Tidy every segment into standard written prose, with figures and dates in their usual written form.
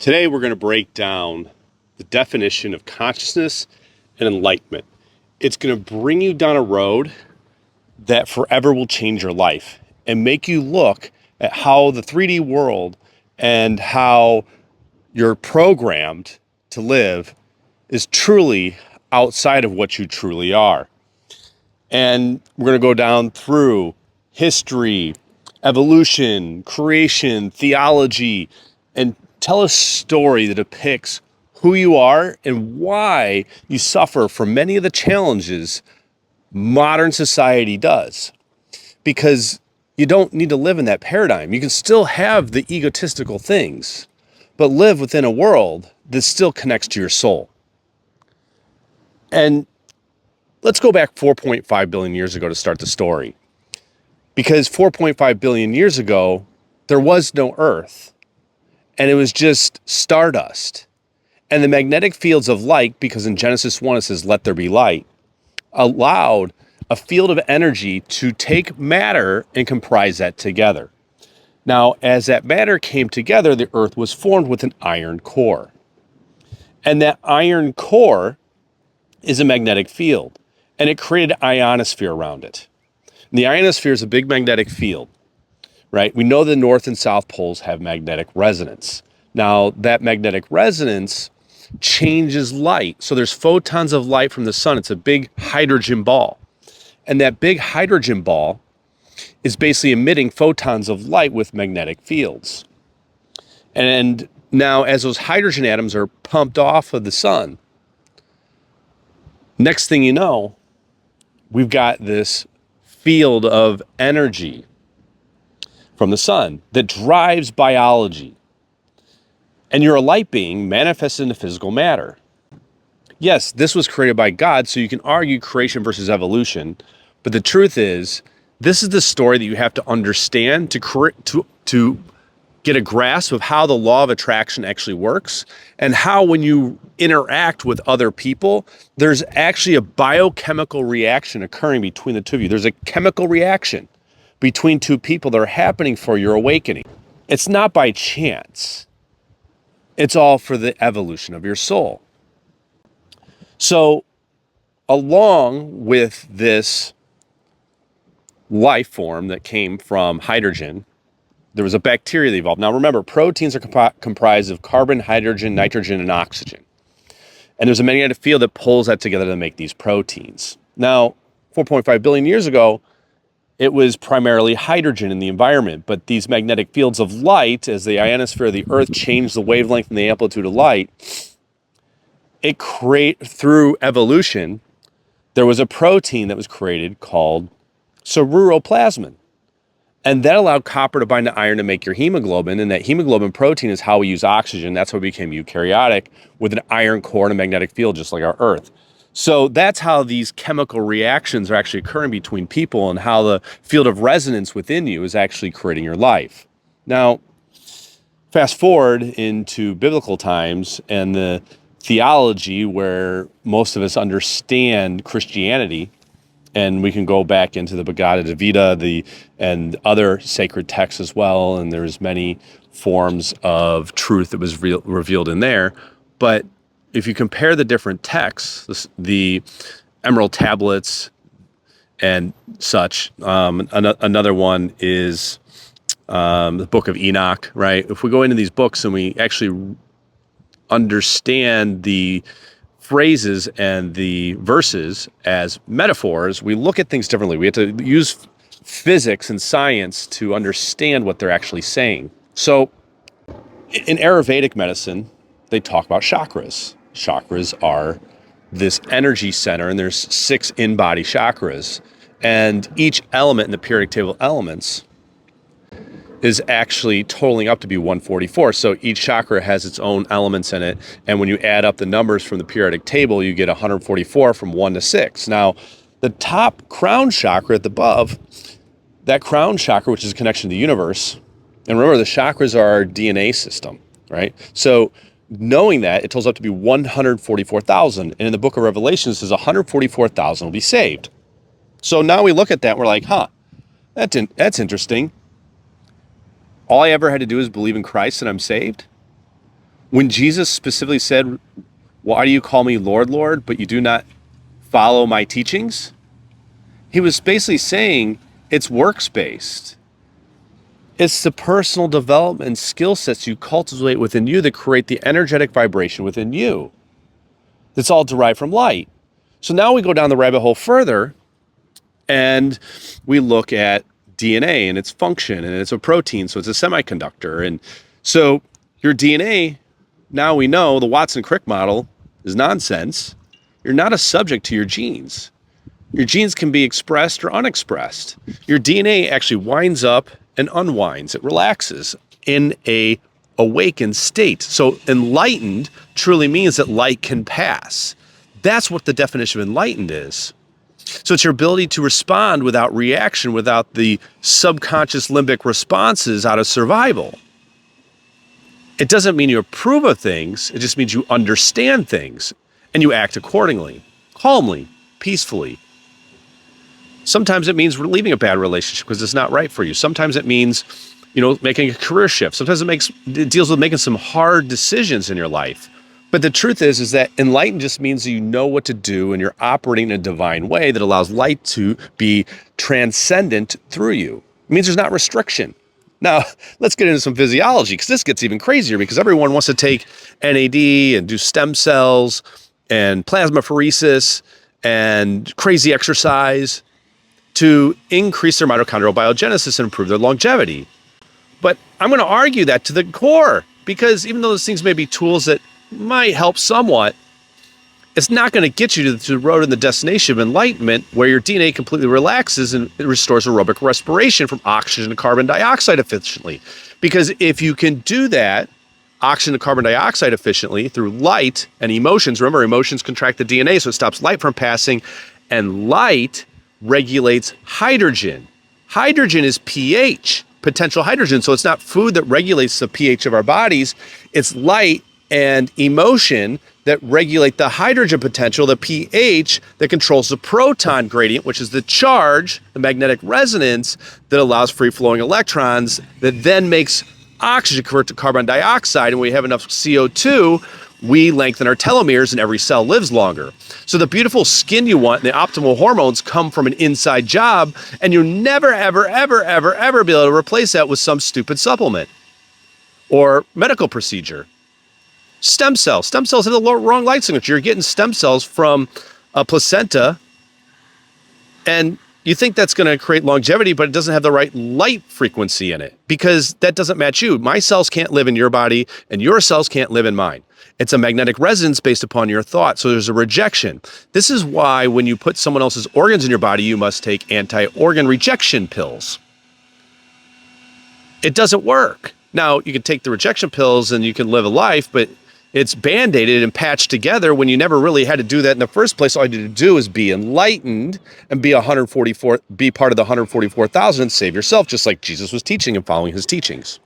Today we're going to break down the definition of consciousness and enlightenment. It's going to bring you down a road that forever will change your life and make you look at how the 3D world and how you're programmed to live is truly outside of what you truly are. And we're going to go down through history, evolution, creation, theology, and tell a story that depicts who you are and why you suffer from many of the challenges modern society does. Because you don't need to live in that paradigm. You can still have the egotistical things, but live within a world that still connects to your soul. And let's go back 4.5 billion years ago to start the story. Because 4.5 billion years ago, there was no Earth. And it was just stardust. And the magnetic fields of light, because in Genesis 1 it says, let there be light, allowed a field of energy to take matter and comprise that together. Now, as that matter came together, the Earth was formed with an iron core. And that iron core is a magnetic field. And it created an ionosphere around it. And the ionosphere is a big magnetic field, right? We know the North and South poles have magnetic resonance. Now, that magnetic resonance changes light. So there's photons of light from the sun. It's a big hydrogen ball. And that big hydrogen ball is basically emitting photons of light with magnetic fields. And now, as those hydrogen atoms are pumped off of the sun, next thing you know, we've got this field of energy from the sun that drives biology. And you're a light being manifested into physical matter. Yes, this was created by God, so you can argue creation versus evolution. But the truth is, this is the story that you have to understand to get a grasp of how the law of attraction actually works and how when you interact with other people, there's actually a biochemical reaction occurring between the two of you. There's a chemical reaction between two people that are happening for your awakening. It's not by chance. It's all for the evolution of your soul. So, along with this life form that came from hydrogen, there was a bacteria that evolved. Now remember, proteins are comprised of carbon, hydrogen, nitrogen, and oxygen. And there's a magnetic field that pulls that together to make these proteins. Now, 4.5 billion years ago, it was primarily hydrogen in the environment, but these magnetic fields of light, as the ionosphere of the Earth changed the wavelength and the amplitude of light, through evolution, there was a protein that was created called ceruloplasmin. And that allowed copper to bind to iron to make your hemoglobin, and that hemoglobin protein is how we use oxygen. That's how we became eukaryotic, with an iron core and a magnetic field just like our Earth. So that's how these chemical reactions are actually occurring between people and how the field of resonance within you is actually creating your life. Now, fast forward into biblical times and the theology where most of us understand Christianity, and we can go back into the Bhagavad Gita and other sacred texts as well, and there's many forms of truth that was revealed in there. But if you compare the different texts, the Emerald Tablets and such, another one is the Book of Enoch, right? If we go into these books and we actually understand the phrases and the verses as metaphors, we look at things differently. We have to use physics and science to understand what they're actually saying. So in Ayurvedic medicine, they talk about chakras. Chakras are this energy center, and there's 6 in-body chakras. And each element in the periodic table of elements is actually totaling up to be 144. So each chakra has its own elements in it. And when you add up the numbers from the periodic table, you get 144 from 1 to 6. Now, the top crown chakra at the above, that crown chakra, which is a connection to the universe, and remember, the chakras are our DNA system, right? So knowing that, it totals up to be 144,000. And in the book of Revelation, it says 144,000 will be saved. So now we look at that, and we're like, that's interesting. All I ever had to do is believe in Christ and I'm saved? When Jesus specifically said, "Why do you call me Lord, Lord, but you do not follow my teachings?" He was basically saying it's works-based. It's the personal development skill sets you cultivate within you that create the energetic vibration within you. That's all derived from light. So now we go down the rabbit hole further and we look at DNA and its function, and it's a protein, so it's a semiconductor. And so your DNA, now we know the Watson-Crick model is nonsense. You're not a subject to your genes. Your genes can be expressed or unexpressed. Your DNA actually winds up and unwinds. It relaxes in a awakened state. So enlightened truly means that light can pass. That's what the definition of enlightened is. So it's your ability to respond without reaction, without the subconscious limbic responses out of survival. It doesn't mean you approve of things. It just means you understand things and you act accordingly, calmly, peacefully. Sometimes it means leaving a bad relationship because it's not right for you. Sometimes it means, making a career shift. Sometimes it deals with making some hard decisions in your life. But the truth is that enlightened just means that you know what to do and you're operating in a divine way that allows light to be transcendent through you. It means there's not restriction. Now, let's get into some physiology because this gets even crazier because everyone wants to take NAD and do stem cells and plasmapheresis and crazy exercise to increase their mitochondrial biogenesis and improve their longevity. But I'm going to argue that to the core because even though those things may be tools that might help somewhat, it's not going to get you to the road and the destination of enlightenment where your DNA completely relaxes and it restores aerobic respiration from oxygen to carbon dioxide efficiently. Because if you can do that, oxygen to carbon dioxide efficiently through light and emotions, remember emotions contract the DNA so it stops light from passing, and light regulates hydrogen. Hydrogen is pH, potential hydrogen. So it's not food that regulates the pH of our bodies. It's light and emotion that regulate the hydrogen potential, the pH that controls the proton gradient, which is the charge, the magnetic resonance that allows free-flowing electrons that then makes oxygen convert to carbon dioxide. And when we have enough CO2, we lengthen our telomeres and every cell lives longer. So the beautiful skin you want and the optimal hormones come from an inside job, and you'll never, ever, ever, ever, ever be able to replace that with some stupid supplement or medical procedure. Stem cells. Stem cells have the wrong light signature. You're getting stem cells from a placenta, and you think that's going to create longevity, but it doesn't have the right light frequency in it because that doesn't match you. My cells can't live in your body, and your cells can't live in mine. It's a magnetic resonance based upon your thought, so there's a rejection. This is why when you put someone else's organs in your body, you must take anti-organ rejection pills. It doesn't work. Now, you can take the rejection pills and you can live a life, but it's band-aided and patched together when you never really had to do that in the first place. All you had to do is be enlightened and be part of the 144,000 and save yourself, just like Jesus was teaching and following his teachings.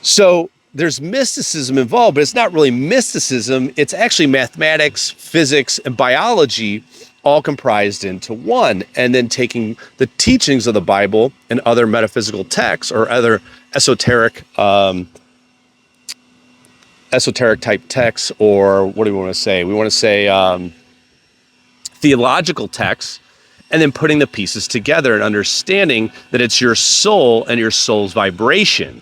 So there's mysticism involved, but it's not really mysticism. It's actually mathematics, physics, and biology all comprised into one, and then taking the teachings of the Bible and other metaphysical texts or other esoteric type texts, or what do we want to say? We want to say theological texts, and then putting the pieces together and understanding that it's your soul and your soul's vibration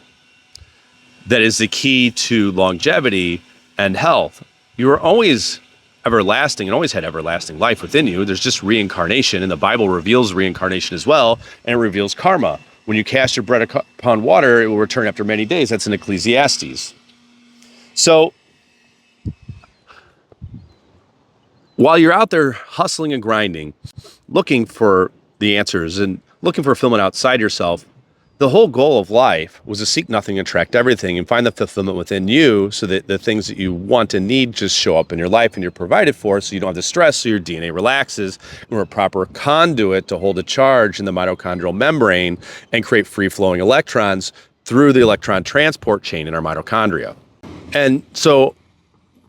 that is the key to longevity and health. You are always everlasting and always had everlasting life within you. There's just reincarnation, and the Bible reveals reincarnation as well, and it reveals karma. When you cast your bread upon water, it will return after many days. That's in Ecclesiastes. So while you're out there hustling and grinding, looking for the answers and looking for fulfillment outside yourself, the whole goal of life was to seek nothing, attract everything, and find the fulfillment within you so that the things that you want and need just show up in your life and you're provided for, so you don't have the stress, so your DNA relaxes, and we're a proper conduit to hold a charge in the mitochondrial membrane and create free-flowing electrons through the electron transport chain in our mitochondria. And so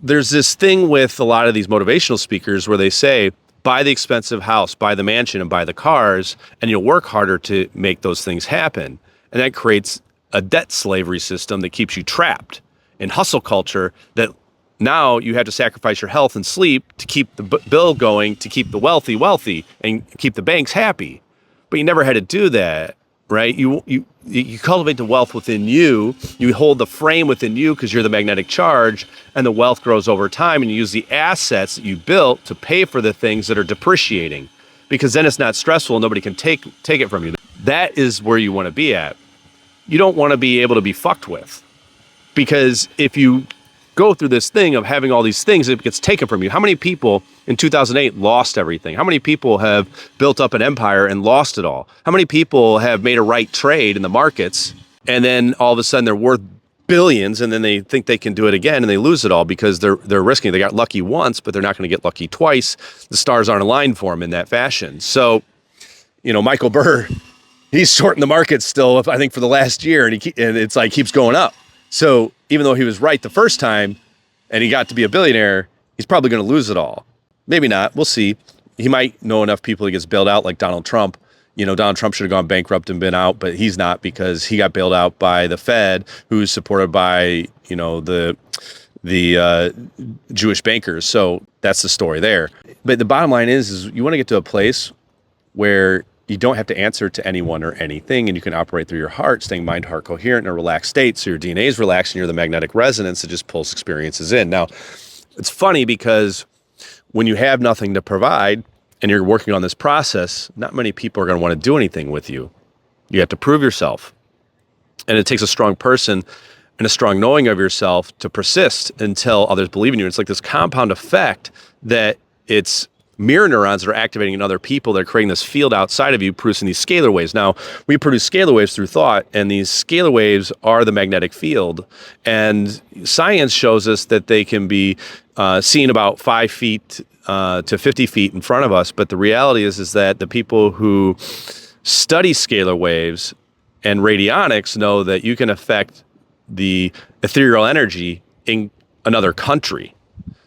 there's this thing with a lot of these motivational speakers where they say, buy the expensive house, buy the mansion, and buy the cars, and you'll work harder to make those things happen. And that creates a debt slavery system that keeps you trapped. in hustle culture that now you have to sacrifice your health and sleep to keep the bill going, to keep the wealthy, and keep the banks happy. But you never had to do that, right? You cultivate the wealth within you. You hold the frame within you because you're the magnetic charge, and the wealth grows over time. And you use the assets that you built to pay for the things that are depreciating, because then it's not stressful. Nobody can take it from you. That is where you want to be at. You don't want to be able to be fucked with, because if you go through this thing of having all these things, it gets taken from you. How many people in 2008 lost everything? How many people have built up an empire and lost it all? How many people have made a right trade in the markets and then all of a sudden they're worth billions and then they think they can do it again and they lose it all because they're risking. They got lucky once, but they're not going to get lucky twice. The stars aren't aligned for them in that fashion. So, Michael Burr, he's shorting the market still, I think, for the last year, and it's like keeps going up. So even though he was right the first time and he got to be a billionaire, he's probably going to lose it all. Maybe not. We'll see. He might know enough people he gets bailed out, like Donald Trump. Donald Trump should have gone bankrupt and been out, but he's not, because he got bailed out by the Fed, who's supported by, the Jewish bankers. So that's the story there. But the bottom line is you want to get to a place where you don't have to answer to anyone or anything, and you can operate through your heart, staying mind-heart coherent in a relaxed state, so your DNA is relaxed and you're the magnetic resonance that just pulls experiences in. Now, it's funny because when you have nothing to provide and you're working on this process, not many people are going to want to do anything with you. You have to prove yourself. And it takes a strong person and a strong knowing of yourself to persist until others believe in you. It's like this compound effect that it's mirror neurons that are activating in other people. They're creating this field outside of you, producing these scalar waves. Now, we produce scalar waves through thought, and these scalar waves are the magnetic field. And science shows us that they can be seen about 5 feet to 50 feet in front of us. But the reality is that the people who study scalar waves and radionics know that you can affect the ethereal energy in another country.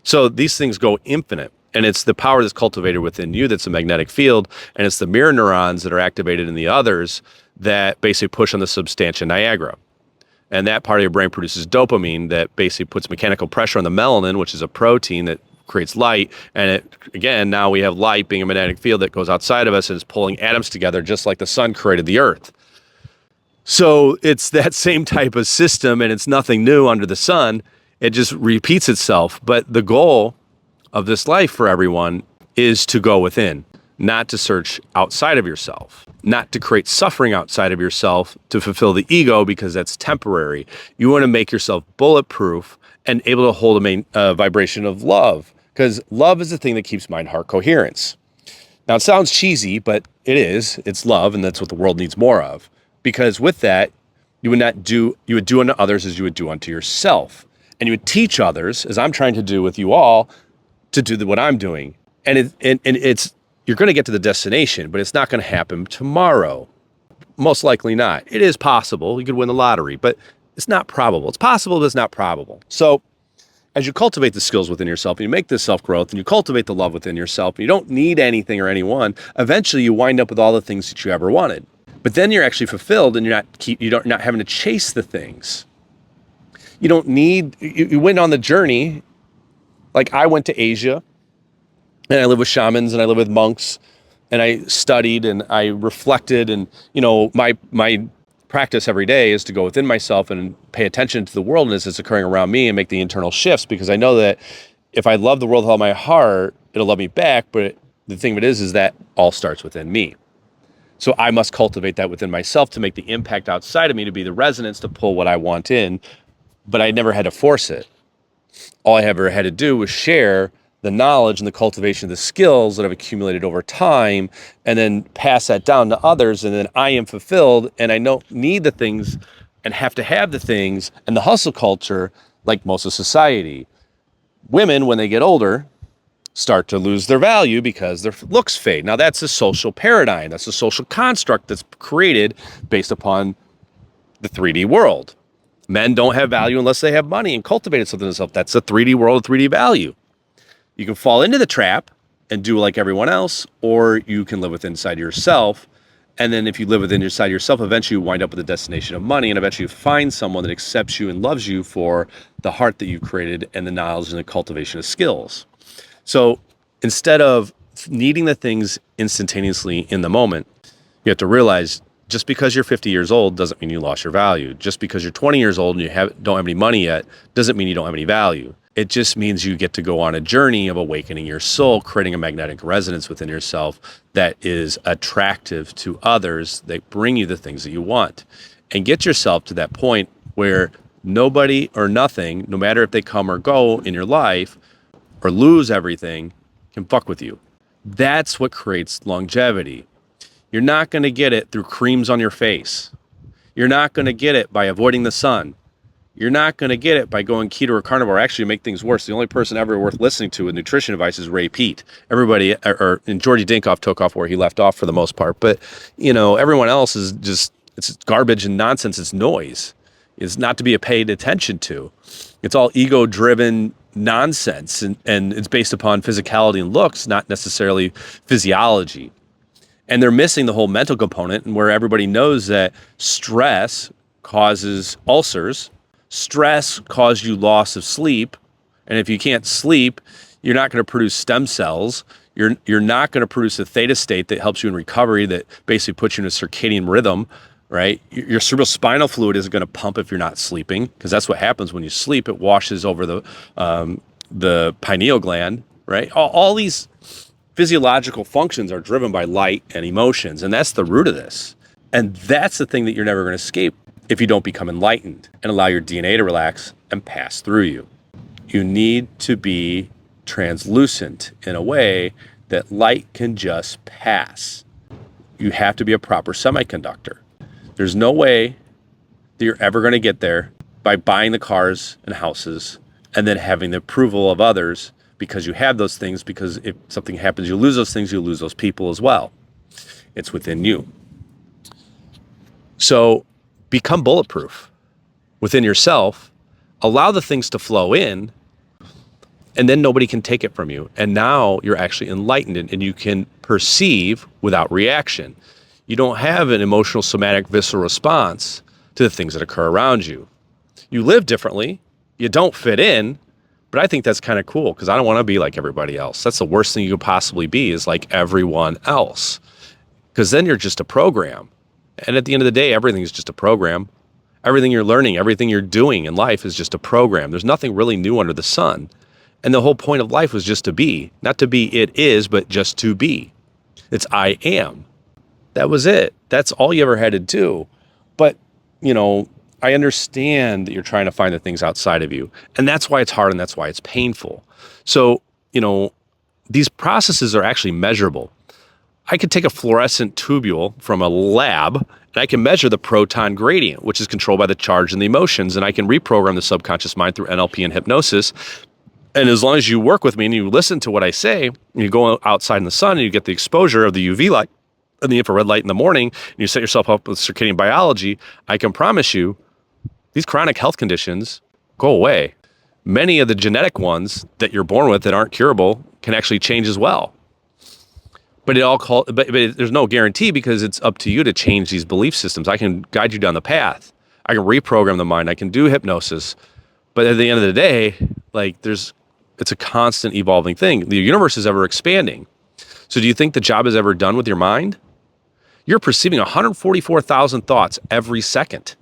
So these things go infinite. And it's the power that's cultivated within you that's a magnetic field, and it's the mirror neurons that are activated in the others that basically push on the substantia nigra. And that part of your brain produces dopamine that basically puts mechanical pressure on the melanin, which is a protein that creates light. And again, now we have light being a magnetic field that goes outside of us and is pulling atoms together just like the sun created the earth. So it's that same type of system, and it's nothing new under the sun. It just repeats itself. But the goal of this life for everyone is to go within, not to search outside of yourself, not to create suffering outside of yourself to fulfill the ego, because that's temporary. You want to make yourself bulletproof and able to hold a vibration of love, because love is the thing that keeps mind-heart coherence. Now, it sounds cheesy, but it is. It's love, and that's what the world needs more of. Because with that, you would do unto others as you would do unto yourself. And you would teach others, as I'm trying to do with you all, to do what I'm doing. And it's you're going to get to the destination, but it's not going to happen tomorrow. Most likely not. It is possible. You could win the lottery, but it's not probable. It's possible, but it's not probable. So as you cultivate the skills within yourself, and you make this self-growth, and you cultivate the love within yourself, and you don't need anything or anyone, eventually you wind up with all the things that you ever wanted. But then you're actually fulfilled, and you're not having to chase the things. You don't need, you went on the journey. Like I went to Asia, and I live with shamans, and I live with monks, and I studied, and I reflected, and my practice every day is to go within myself and pay attention to the world as it's occurring around me and make the internal shifts, because I know that if I love the world with all my heart, it'll love me back. But the thing of it is that all starts within me. So I must cultivate that within myself to make the impact outside of me, to be the resonance to pull what I want in. But I never had to force it. All I ever had to do was share the knowledge and the cultivation of the skills that I've accumulated over time, and then pass that down to others. And then I am fulfilled, and I don't need the things and have to have the things and the hustle culture like most of society. Women, when they get older, start to lose their value because their looks fade. Now, that's a social paradigm. That's a social construct that's created based upon the 3D world. Men don't have value unless they have money and cultivated something themselves. That's a 3D world, a 3D value. You can fall into the trap and do like everyone else, or you can live within inside yourself And then if you live within inside yourself, eventually you wind up with a destination of money, and eventually you find someone that accepts you and loves you for the heart that you've created and the knowledge and the cultivation of skills. So instead of needing the things instantaneously in the moment, you have to realize just because you're 50 years old doesn't mean you lost your value. Just because you're 20 years old and you don't have any money yet doesn't mean you don't have any value. It just means you get to go on a journey of awakening your soul, creating a magnetic resonance within yourself that is attractive to others, that bring you the things that you want. And get yourself to that point where nobody or nothing, no matter if they come or go in your life or lose everything, can fuck with you. That's what creates longevity. You're not going to get it through creams on your face. You're not going to get it by avoiding the sun. You're not going to get it by going keto or carnivore. Actually, make things worse. The only person ever worth listening to with nutrition advice is Ray Peat. Everybody, and Georgie Dinkoff took off where he left off for the most part. But, everyone else is just, it's garbage and nonsense. It's noise. It's not to be paid attention to. It's all ego-driven nonsense. And it's based upon physicality and looks, not necessarily physiology. And they're missing the whole mental component, and where everybody knows that stress causes ulcers. Stress causes you loss of sleep. And if you can't sleep, you're not going to produce stem cells. You're not going to produce a theta state that helps you in recovery, that basically puts you in a circadian rhythm, right? Your cerebrospinal fluid isn't going to pump if you're not sleeping, because that's what happens when you sleep. It washes over the pineal gland, right? All these physiological functions are driven by light and emotions, and that's the root of this. And that's the thing that you're never going to escape if you don't become enlightened and allow your DNA to relax and pass through you. You need to be translucent in a way that light can just pass. You have to be a proper semiconductor. There's no way that you're ever going to get there by buying the cars and houses and then having the approval of others because you have those things, because if something happens, you lose those things, you lose those people as well. It's within you. So become bulletproof within yourself, allow the things to flow in, and then nobody can take it from you. And now you're actually enlightened, and you can perceive without reaction. You don't have an emotional, somatic, visceral response to the things that occur around you. You live differently, you don't fit in, but I think that's kind of cool, because I don't want to be like everybody else. That's the worst thing you could possibly be, is like everyone else, because then you're just a program. And at the end of the day, everything is just a program. Everything you're learning, everything you're doing in life is just a program. There's nothing really new under the sun. And the whole point of life was just to be. Not to be it is, but just to be. It's I am. That was it. That's all you ever had to do. But, I understand that you're trying to find the things outside of you. And that's why it's hard, and that's why it's painful. So, these processes are actually measurable. I could take a fluorescent tubule from a lab, and I can measure the proton gradient, which is controlled by the charge and the emotions, and I can reprogram the subconscious mind through NLP and hypnosis. And as long as you work with me and you listen to what I say, and you go outside in the sun and you get the exposure of the UV light and the infrared light in the morning, and you set yourself up with circadian biology, I can promise you these chronic health conditions go away. Many of the genetic ones that you're born with that aren't curable can actually change as well. But there's no guarantee, because it's up to you to change these belief systems. I can guide you down the path. I can reprogram the mind. I can do hypnosis. But at the end of the day, it's a constant evolving thing. The universe is ever expanding. So do you think the job is ever done with your mind? You're perceiving 144,000 thoughts every second.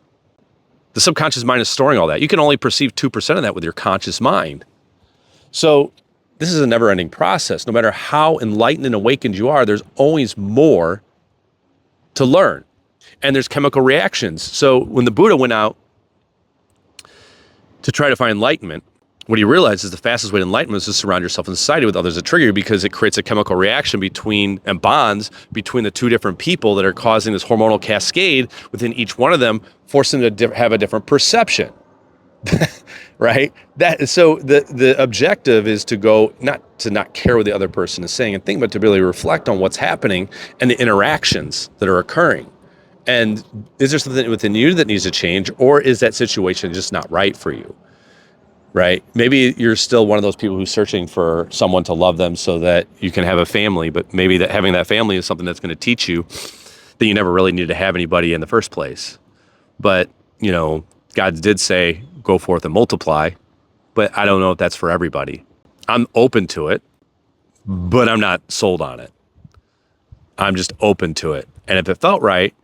The subconscious mind is storing all that. You can only perceive 2% of that with your conscious mind. So this is a never-ending process. No matter how enlightened and awakened you are, there's always more to learn. And there's chemical reactions. So when the Buddha went out to try to find enlightenment, what he realized is the fastest way to enlightenment is to surround yourself in society with others that trigger you, because it creates a chemical reaction and bonds between the two different people that are causing this hormonal cascade within each one of them, forcing them to have a different perception. Right? So the objective is to go, not care what the other person is saying and think, but to really reflect on what's happening and the interactions that are occurring. And is there something within you that needs to change, or is that situation just not right for you? Right? Maybe you're still one of those people who's searching for someone to love them so that you can have a family, but maybe that having that family is something that's going to teach you that you never really needed to have anybody in the first place. But, God did say, go forth and multiply, but I don't know if that's for everybody. I'm open to it, but I'm not sold on it. I'm just open to it. And if it felt right,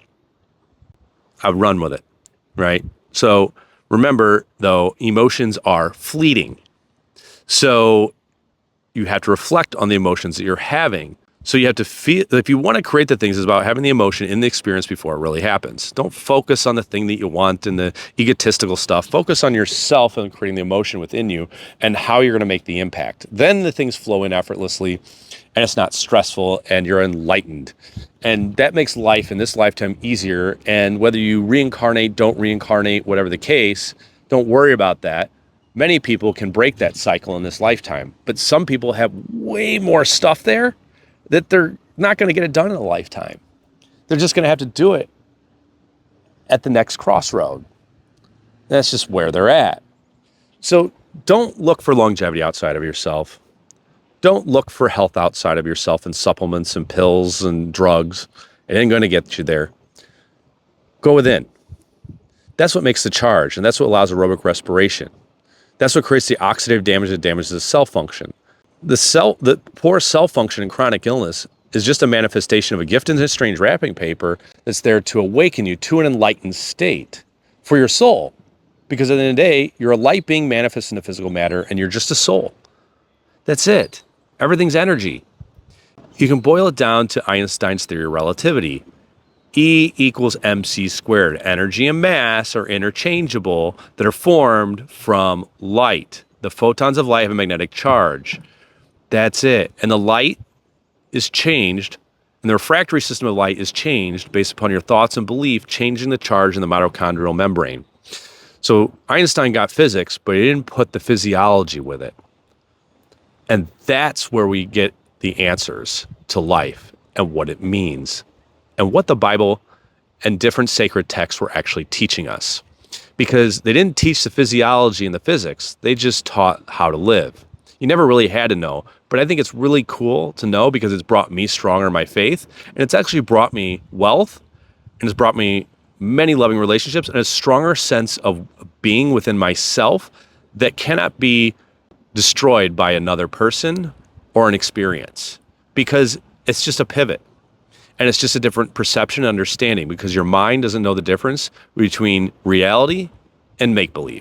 I'd run with it, right? So remember, though, emotions are fleeting. So you have to reflect on the emotions that you're having. So you have to feel, if you want to create the things, it's about having the emotion in the experience before it really happens. Don't focus on the thing that you want and the egotistical stuff. Focus on yourself and creating the emotion within you and how you're going to make the impact. Then the things flow in effortlessly and it's not stressful and you're enlightened. And that makes life in this lifetime easier. And whether you reincarnate, don't reincarnate, whatever the case, don't worry about that. Many people can break that cycle in this lifetime, but some people have way more stuff there that they're not going to get it done in a lifetime. They're just going to have to do it at the next crossroad. That's just where they're at. So don't look for longevity outside of yourself. Don't look for health outside of yourself and supplements and pills and drugs. It ain't going to get you there. Go within. That's what makes the charge, and that's what allows aerobic respiration. That's what creates the oxidative damage that damages the cell function. The poor cell function in chronic illness is just a manifestation of a gift in a strange wrapping paper that's there to awaken you to an enlightened state for your soul. Because at the end of the day, you're a light being manifest into physical matter, and you're just a soul. That's it. Everything's energy. You can boil it down to Einstein's theory of relativity. E equals mc squared. Energy and mass are interchangeable that are formed from light. The photons of light have a magnetic charge. That's it. And the light is changed, and the refractory system of light is changed based upon your thoughts and belief, changing the charge in the mitochondrial membrane. So Einstein got physics, but he didn't put the physiology with it. And that's where we get the answers to life and what it means and what the Bible and different sacred texts were actually teaching us. Because they didn't teach the physiology and the physics, they just taught how to live. You never really had to know, but I think it's really cool to know because it's brought me stronger in my faith, and it's actually brought me wealth, and it's brought me many loving relationships, and a stronger sense of being within myself that cannot be destroyed by another person or an experience, because it's just a pivot, and it's just a different perception and understanding, because your mind doesn't know the difference between reality and make-believe.